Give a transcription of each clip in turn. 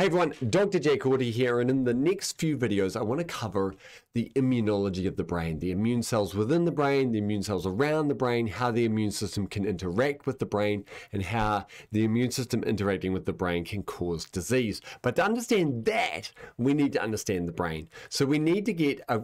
Hey everyone, Dr. J. Cordy here, and in the next few videos I want to cover the immunology of the brain, the immune cells within the brain, the immune cells around the brain, how the immune system can interact with the brain, and how the immune system interacting with the brain can cause disease. But to understand that, we need to understand the brain. So we need to get a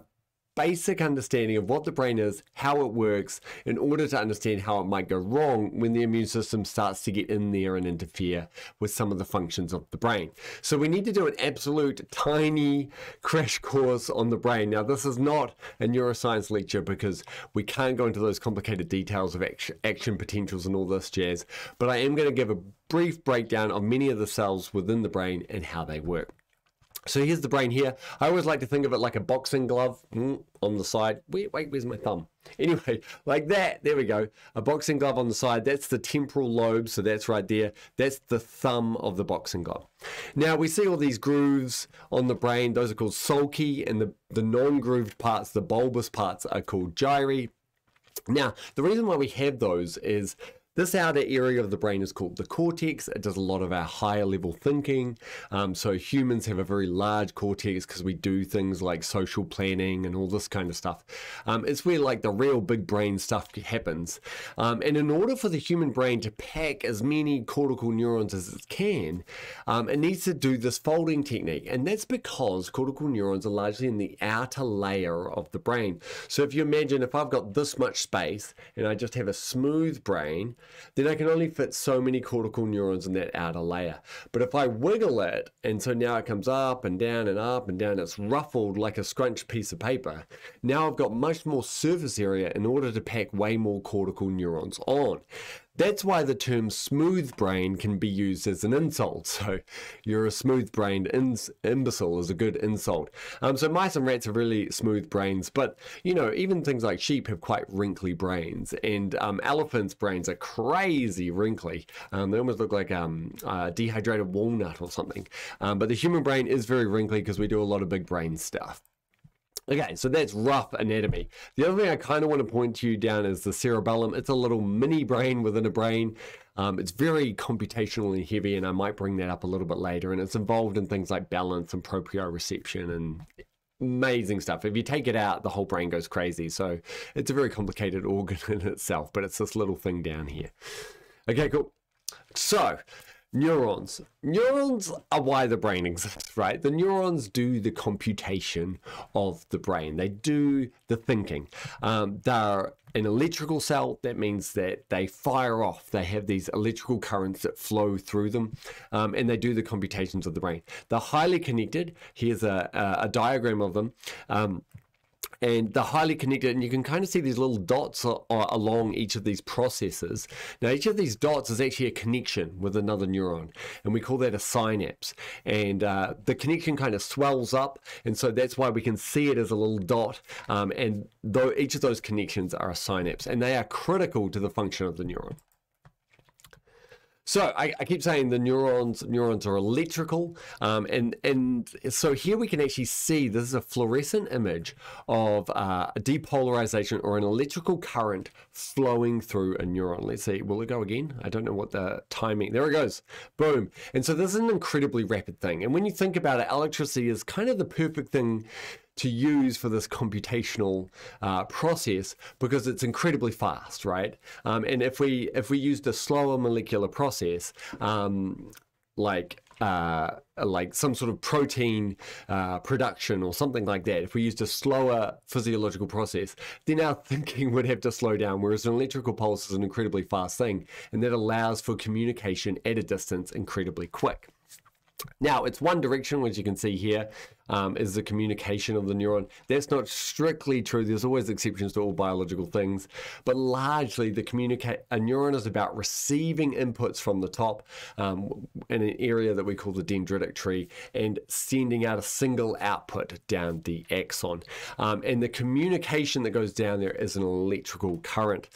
basic understanding of what the brain is, how it works, in order to understand how it might go wrong when the immune system starts to get in there and interfere with some of the functions of the brain. So we need to do an absolute tiny crash course on the brain. Now, this is not a neuroscience lecture because we can't go into those complicated details of action potentials and all this jazz, but I am going to give a brief breakdown of many of the cells within the brain and how they work. So here's the brain here. I always like to think of it like a boxing glove on the side. Wait, where's my thumb? Anyway, like that. There we go. A boxing glove on the side. That's the temporal lobe. So that's right there. That's the thumb of the boxing glove. Now we see all these grooves on the brain. Those are called sulci, and the non-grooved parts, the bulbous parts, are called gyri. Now, the reason why we have those is this outer area of the brain is called the cortex. It does a lot of our higher level thinking. So humans have a very large cortex because we do things like social planning and all this kind of stuff. It's where like the real big brain stuff happens. And in order for the human brain to pack as many cortical neurons as it can, it needs to do this folding technique. And that's because cortical neurons are largely in the outer layer of the brain. So if you imagine if I've got this much space and I just have a smooth brain, then I can only fit so many cortical neurons in that outer layer. But if I wiggle it, and so now it comes up and down and up and down, it's ruffled like a scrunched piece of paper. Now I've got much more surface area in order to pack way more cortical neurons on. That's why the term smooth brain can be used as an insult. So you're a smooth-brained imbecile is a good insult. So mice and rats have really smooth brains, but you know, even things like sheep have quite wrinkly brains, and elephants' brains are crazy wrinkly. They almost look like a dehydrated walnut or something. But the human brain is very wrinkly because we do a lot of big brain stuff. Okay, so that's rough anatomy. The other thing I kind of want to point to you down is the cerebellum. It's a little mini brain within a brain. It's very computationally heavy, and I might bring that up a little bit later. And it's involved in things like balance and proprioception and amazing stuff. If you take it out, the whole brain goes crazy. So it's a very complicated organ in itself, but it's this little thing down here. Okay, cool. So neurons. Neurons are why the brain exists, right? The neurons do the computation of the brain. They do the thinking. They're an electrical cell. That means that they fire off. They have these electrical currents that flow through them, and they do the computations of the brain. They're highly connected. Here's a diagram of them. And they're highly connected, and you can kind of see these little dots along each of these processes. Now, each of these dots is actually a connection with another neuron, and we call that a synapse. And the connection kind of swells up, and so that's why we can see it as a little dot. And each of those connections are a synapse, and they are critical to the function of the neuron. So I keep saying the neurons are electrical, and so here we can actually see this is a fluorescent image of a depolarization or an electrical current flowing through a neuron. Let's see, will it go again? I don't know what the timing, there it goes, boom. And so this is an incredibly rapid thing, and when you think about it, electricity is kind of the perfect thing to use for this computational process because it's incredibly fast, right? And if we used a slower molecular process, like some sort of protein production or something like that, if we used a slower physiological process, then our thinking would have to slow down, whereas an electrical pulse is an incredibly fast thing, and that allows for communication at a distance incredibly quick. Now, it's one direction, which you can see here, is the communication of the neuron. That's not strictly true. There's always exceptions to all biological things, but largely a neuron is about receiving inputs from the top in an area that we call the dendritic tree and sending out a single output down the axon. And the communication that goes down there is an electrical current.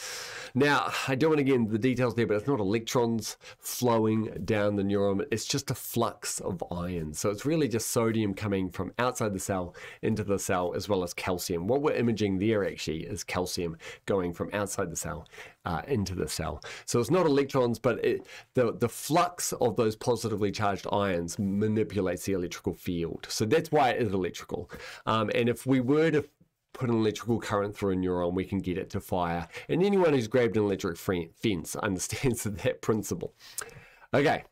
Now, I don't want to get into the details there, but it's not electrons flowing down the neuron. It's just a flux of ions. So it's really just sodium coming from from outside the cell into the cell, as well as calcium. What we're imaging there actually is calcium going from outside the cell into the cell. So it's not electrons, but the flux of those positively charged ions manipulates the electrical field. So that's why it is electrical. And if we were to put an electrical current through a neuron, we can get it to fire. And anyone who's grabbed an electric fence understands that principle. Okay.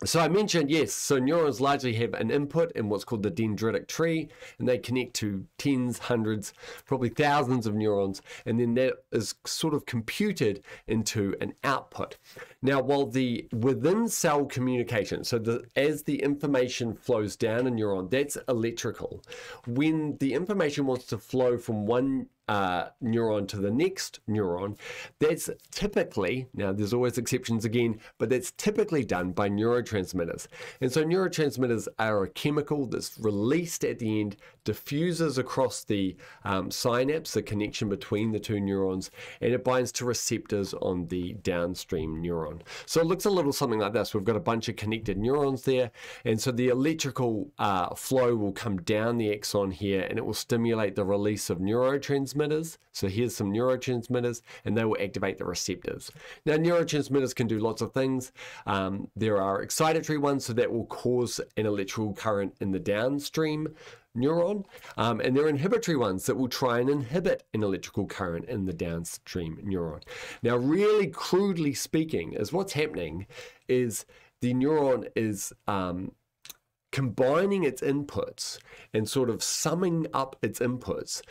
So I mentioned, yes, so neurons largely have an input in what's called the dendritic tree, and they connect to tens, hundreds, probably thousands of neurons, and then that is sort of computed into an output. Now, while the within cell communication, so as the information flows down a neuron, that's electrical. When the information wants to flow from one neuron to the next neuron, that's typically, now there's always exceptions again, but that's typically done by neurotransmitters. And so neurotransmitters are a chemical that's released at the end, diffuses across the synapse, the connection between the two neurons, and it binds to receptors on the downstream neuron. So it looks a little something like this. We've got a bunch of connected neurons there, and so the electrical flow will come down the axon here, and it will stimulate the release of neurotransmitters. So here's some neurotransmitters, and they will activate the receptors. Now, neurotransmitters can do lots of things. There are excitatory ones, so that will cause an electrical current in the downstream neuron, and there are inhibitory ones that will try and inhibit an electrical current in the downstream neuron. Now, really crudely speaking, is what's happening is the neuron is combining its inputs and sort of summing up its inputs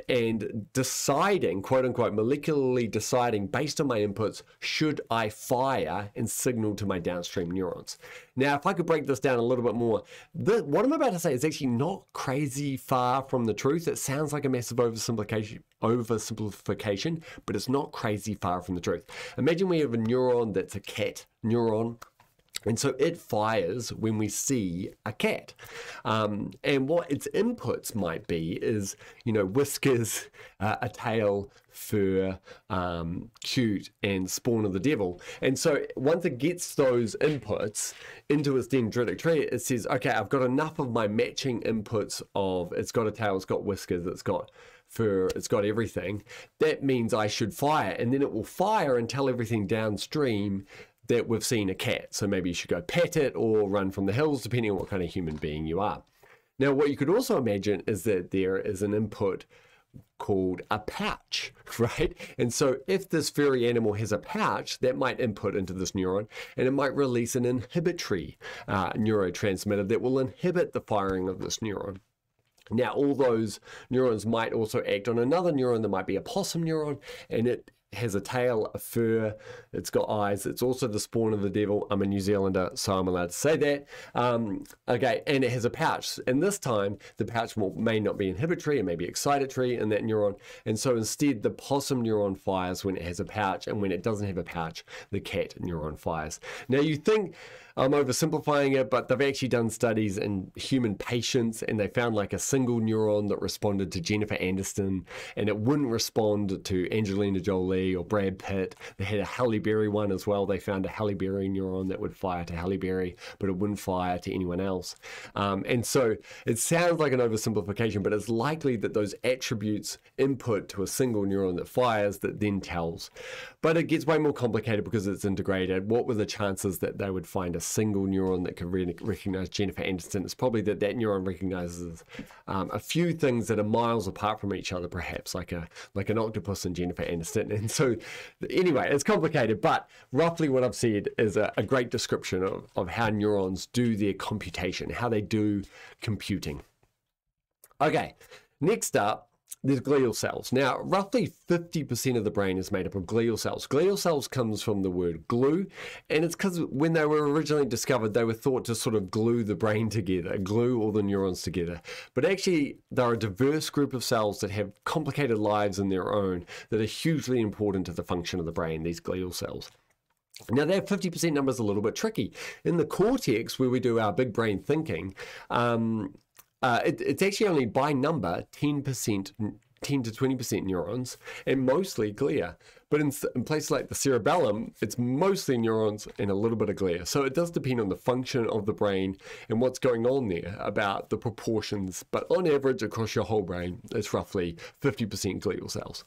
and deciding, quote unquote, molecularly deciding based on my inputs, should I fire and signal to my downstream neurons. Now, if I could break this down a little bit more, what I'm about to say is actually not crazy far from the truth. It sounds like a massive oversimplification, but it's not crazy far from the truth. Imagine we have a neuron that's a cat neuron. And so it fires when we see a cat. And what its inputs might be is, whiskers, a tail, fur, cute, and spawn of the devil. And so once it gets those inputs into its dendritic tree, it says, okay, I've got enough of my matching inputs of it's got a tail, it's got whiskers, it's got fur, it's got everything. That means I should fire. And then it will fire and tell everything downstream that we've seen a cat. So maybe you should go pet it or run from the hills, depending on what kind of human being you are. Now, what you could also imagine is that there is an input called a pouch, right? And so if this furry animal has a pouch, that might input into this neuron, and it might release an inhibitory neurotransmitter that will inhibit the firing of this neuron. Now, all those neurons might also act on another neuron that might be a possum neuron, and it has a tail, a fur, it's got eyes, it's also the spawn of the devil. I'm a New Zealander, so I'm allowed to say that. Okay, and it has a pouch, and this time the pouch may not be inhibitory, it may be excitatory in that neuron, and so instead the possum neuron fires when it has a pouch, and when it doesn't have a pouch, the cat neuron fires. Now you think I'm oversimplifying it, but they've actually done studies in human patients, and they found like a single neuron that responded to Jennifer Aniston, and it wouldn't respond to Angelina Jolie or Brad Pitt. They had a Halle Berry one as well. They found a Halle Berry neuron that would fire to Halle Berry, but it wouldn't fire to anyone else. And so it sounds like an oversimplification, but it's likely that those attributes input to a single neuron that fires that then tells. But it gets way more complicated because it's integrated. What were the chances that they would find a single neuron that could recognize Jennifer Aniston? It's probably that neuron recognizes a few things that are miles apart from each other, perhaps like an octopus and Jennifer Aniston. And so anyway, it's complicated, but roughly what I've said is a great description of how neurons do their computation, how they do computing. Okay, next up, there's glial cells. Now, roughly 50% of the brain is made up of glial cells. Glial cells comes from the word glue, and it's because when they were originally discovered, they were thought to sort of glue the brain together, glue all the neurons together. But actually, they're a diverse group of cells that have complicated lives in their own that are hugely important to the function of the brain, these glial cells. Now, that 50% number is a little bit tricky. In the cortex, where we do our big brain thinking, it's actually only by number 10% 10 to 20% neurons and mostly glia. But in places like the cerebellum, it's mostly neurons and a little bit of glia. So it does depend on the function of the brain and what's going on there about the proportions. But on average, across your whole brain, it's roughly 50% glial cells.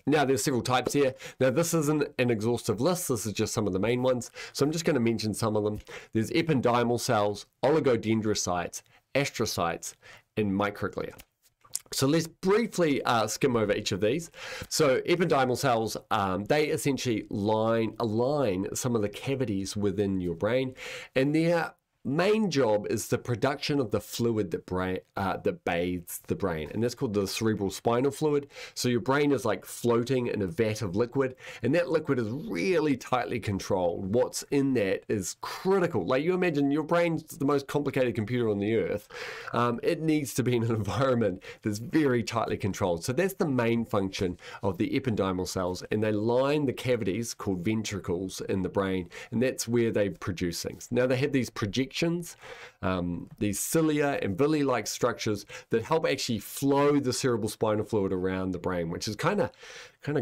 Now, there's several types here. Now, this isn't an exhaustive list. This is just some of the main ones. So I'm just going to mention some of them. There's ependymal cells, oligodendrocytes, astrocytes, and microglia. So let's briefly skim over each of these. So ependymal cells, they essentially align some of the cavities within your brain, and their main job is the production of the fluid that bathes the brain, and that's called the cerebral spinal fluid. So your brain is like floating in a vat of liquid, and that liquid is really tightly controlled. What's in that is critical. Like, you imagine your brain's the most complicated computer on the earth. It needs to be in an environment that's very tightly controlled. So that's the main function of the ependymal cells, and they line the cavities called ventricles in the brain, and that's where they produce things. Now, they have these projections, these cilia and villi-like structures that help actually flow the cerebral spinal fluid around the brain, which is kind of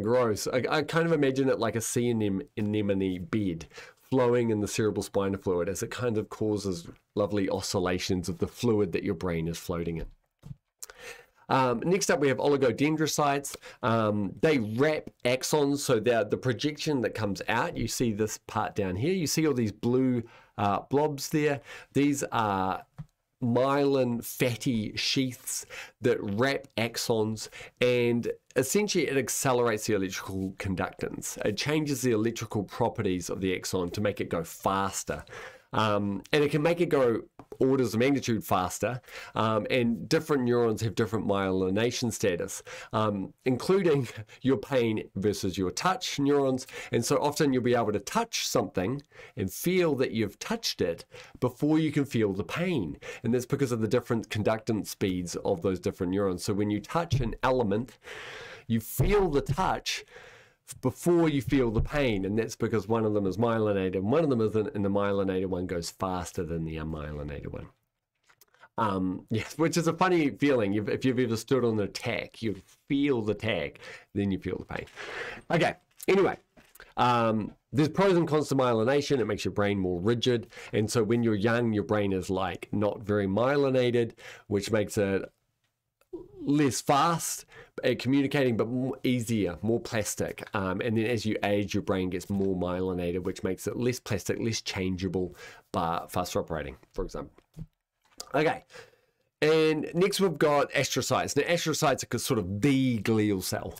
gross. I kind of imagine it like a sea anemone bed flowing in the cerebral spinal fluid, as it kind of causes lovely oscillations of the fluid that your brain is floating in. Next up, we have oligodendrocytes. They wrap axons, so the projection that comes out, you see this part down here, you see all these blue blobs there. These are myelin fatty sheaths that wrap axons, and essentially it accelerates the electrical conductance. It changes the electrical properties of the axon to make it go faster. And it can make it go orders of magnitude faster, and different neurons have different myelination status, including your pain versus your touch neurons. And so often you'll be able to touch something and feel that you've touched it before you can feel the pain. And that's because of the different conductance speeds of those different neurons. So when you touch an element, you feel the touch before you feel the pain, and that's because one of them is myelinated and one of them isn't, and the myelinated one goes faster than the unmyelinated one. Yes, which is a funny feeling. If you've ever stood on an attack, you feel the tag, then you feel the pain. Okay, anyway, there's pros and cons to myelination. It makes your brain more rigid, and so when you're young, your brain is like not very myelinated, which makes it less fast at communicating, but easier, more plastic. And then as you age, your brain gets more myelinated, which makes it less plastic, less changeable, but faster operating, for example. Okay. And next we've got astrocytes. Now, astrocytes are sort of the glial cell.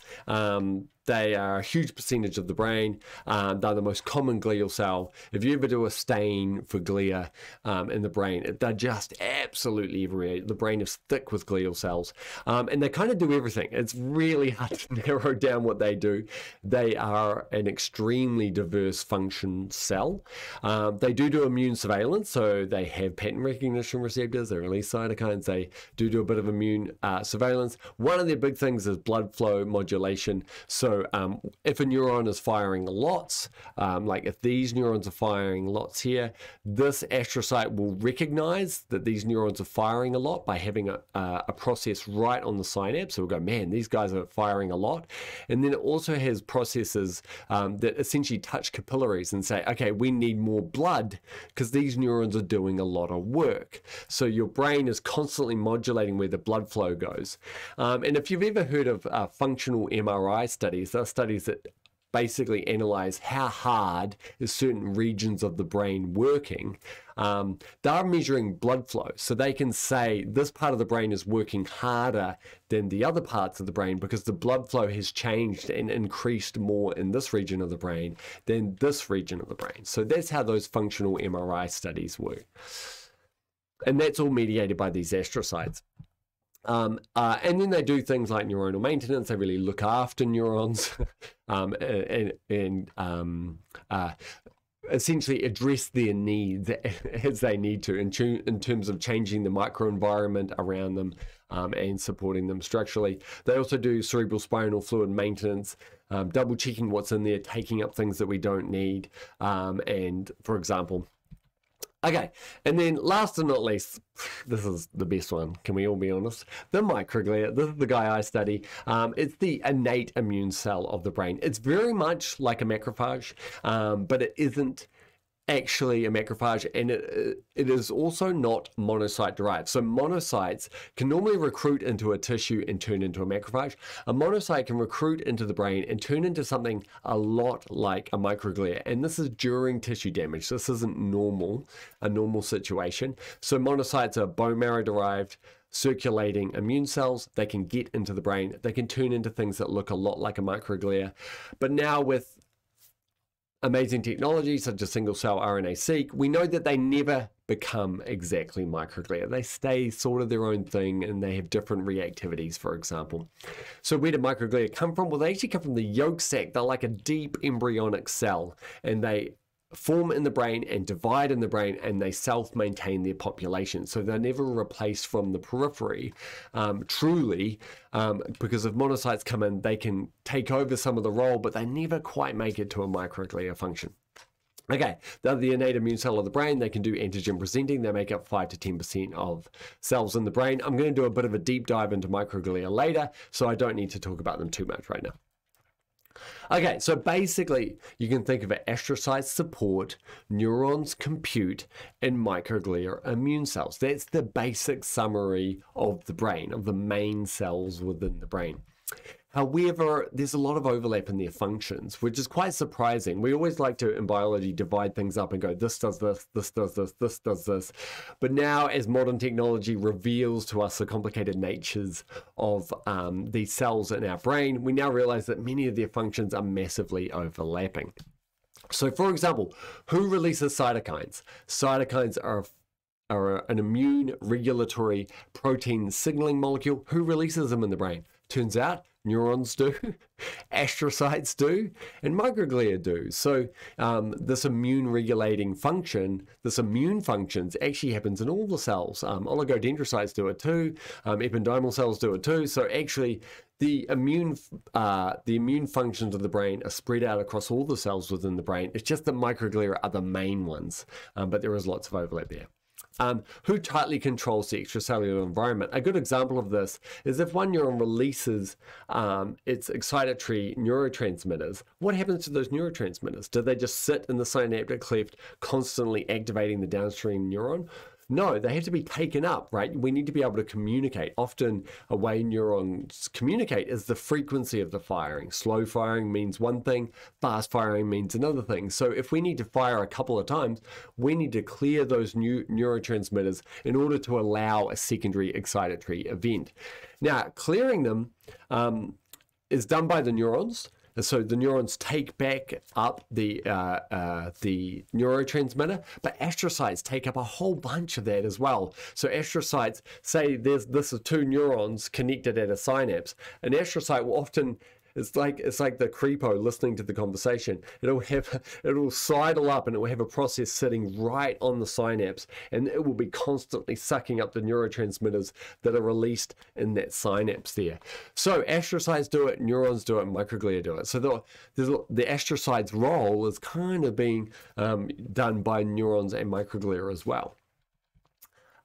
They are a huge percentage of the brain. They're the most common glial cell. If you ever do a stain for glia in the brain, they're just absolutely everywhere. The brain is thick with glial cells. And they kind of do everything. It's really hard to narrow down what they do. They are an extremely diverse function cell. They do immune surveillance, so they have pattern recognition receptors, they release cytokines, they do a bit of immune surveillance. One of their big things is blood flow modulation. So if a neuron is firing lots, like if these neurons are firing lots here, this astrocyte will recognize that these neurons are firing a lot by having a process right on the synapse. So we'll go, man, these guys are firing a lot. And then it also has processes that essentially touch capillaries and say, okay, we need more blood because these neurons are doing a lot of work. So your brain is constantly modulating where the blood flow goes. And if you've ever heard of functional MRI studies, they're studies that basically analyze how hard is certain regions of the brain working. They're measuring blood flow, so they can say this part of the brain is working harder than the other parts of the brain because the blood flow has changed and increased more in this region of the brain than this region of the brain. So that's how those functional MRI studies work. And that's all mediated by these astrocytes. And then they do things like neuronal maintenance. They really look after neurons and essentially address their needs as they need to in terms of changing the microenvironment around them and supporting them structurally. They also do cerebral spinal fluid maintenance, double checking what's in there, taking up things that we don't need. And for example, Okay, and then last and not least, this is the best one, can we all be honest? The microglia, this is the guy I study. It's the innate immune cell of the brain. It's very much like a macrophage, but it isn't actually a macrophage, and it is also not monocyte derived. So monocytes can normally recruit into a tissue and turn into a macrophage. A monocyte can recruit into the brain and turn into something a lot like a microglia, and this is during tissue damage. This isn't a normal situation. So monocytes are bone marrow derived, circulating immune cells. They can get into the brain. They can turn into things that look a lot like a microglia. But now with amazing technology such as single-cell RNA-seq, we know that they never become exactly microglia. They stay sort of their own thing, and they have different reactivities, for example. So where do microglia come from? Well, they actually come from the yolk sac. They're like a deep embryonic cell, and they form in the brain and divide in the brain, and they self-maintain their population. So they're never replaced from the periphery, truly, because if monocytes come in, they can take over some of the role, but they never quite make it to a microglia function. Okay, they're the innate immune cell of the brain. They can do antigen presenting. They make up 5 to 10% of cells in the brain. I'm going to do a bit of a deep dive into microglia later, so I don't need to talk about them too much right now. Okay, so basically you can think of it: astrocytes support, neurons compute, and microglia are immune cells. That's the basic summary of the brain, of the main cells within the brain. However, there's a lot of overlap in their functions, which is quite surprising. We always like to, in biology, divide things up and go, this does this, this does this, this does this. But now, as modern technology reveals to us the complicated natures of these cells in our brain, we now realize that many of their functions are massively overlapping. So, for example, who releases cytokines? Cytokines are an immune regulatory protein signaling molecule. Who releases them in the brain? Turns out neurons do, astrocytes do, and microglia do. So this immune regulating function, this immune functions actually happens in all the cells. Oligodendrocytes do it too, ependymal cells do it too. So actually the immune functions of the brain are spread out across all the cells within the brain. It's just that microglia are the main ones, but there is lots of overlap there. Who tightly controls the extracellular environment? A good example of this is if one neuron releases its excitatory neurotransmitters, what happens to those neurotransmitters? Do they just sit in the synaptic cleft, constantly activating the downstream neuron? No, they have to be taken up, right? We need to be able to communicate. Often a way neurons communicate is the frequency of the firing. Slow firing means one thing, fast firing means another thing. So if we need to fire a couple of times, we need to clear those new neurotransmitters in order to allow a secondary excitatory event. Now, clearing them is done by the neurons. And so the neurons take back up the neurotransmitter, but astrocytes take up a whole bunch of that as well. So astrocytes, say this is 2 neurons connected at a synapse. An astrocyte will often, it's like the creepo listening to the conversation. It'll sidle up and it will have a process sitting right on the synapse, and it will be constantly sucking up the neurotransmitters that are released in that synapse there. So astrocytes do it, neurons do it, and microglia do it. So the astrocyte's role is kind of being done by neurons and microglia as well.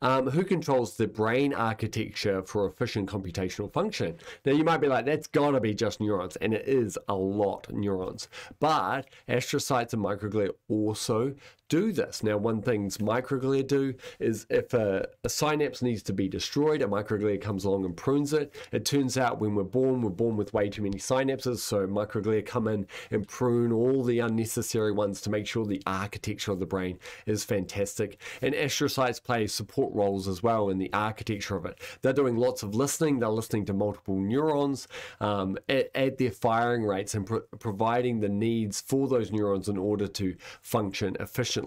Who controls the brain architecture for efficient computational function? Now you might be like, that's got to be just neurons, and it is a lot neurons. But astrocytes and microglia also do this. Now, one thing microglia do is if a synapse needs to be destroyed, a microglia comes along and prunes it. It turns out when we're born with way too many synapses, so microglia come in and prune all the unnecessary ones to make sure the architecture of the brain is fantastic. And astrocytes play support roles as well in the architecture of it. They're doing lots of listening. They're listening to multiple neurons at their firing rates and providing the needs for those neurons in order to function efficiently.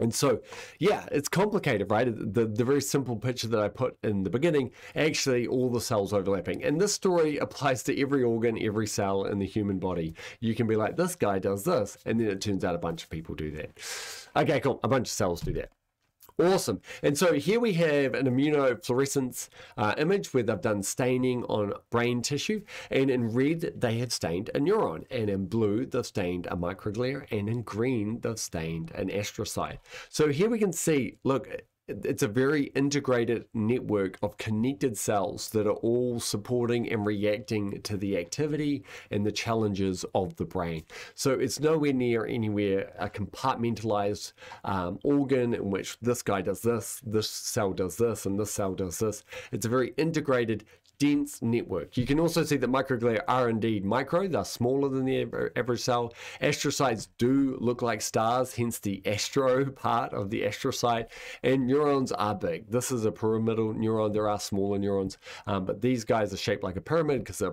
And so, yeah, it's complicated, right? The very simple picture that I put in the beginning, actually all the cells overlapping. And this story applies to every organ, every cell in the human body. You can be like, this guy does this, and then it turns out a bunch of people do that. Okay, cool. A bunch of cells do that. Awesome. And so here we have an immunofluorescence image where they've done staining on brain tissue. And in red, they have stained a neuron. And in blue, they've stained a microglia. And in green, they've stained an astrocyte. So here we can see, look, it's a very integrated network of connected cells that are all supporting and reacting to the activity and the challenges of the brain. So it's nowhere near anywhere a compartmentalized organ in which this guy does this cell does this, and this cell does this. It's a very integrated, dense network. You can also see that microglia are indeed micro. They're smaller than the average cell. Astrocytes do look like stars, hence the astro part of the astrocyte. And neurons are big. This is a pyramidal neuron. There are smaller neurons, but these guys are shaped like a pyramid because they're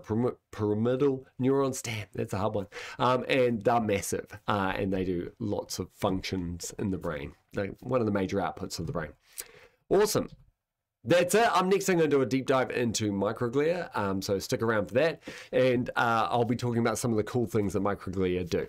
pyramidal neurons. Damn, that's a hard one. And they're massive, and they do lots of functions in the brain. They're one of the major outputs of the brain. Awesome. That's it. Next I'm going to do a deep dive into microglia, so stick around for that, and I'll be talking about some of the cool things that microglia do.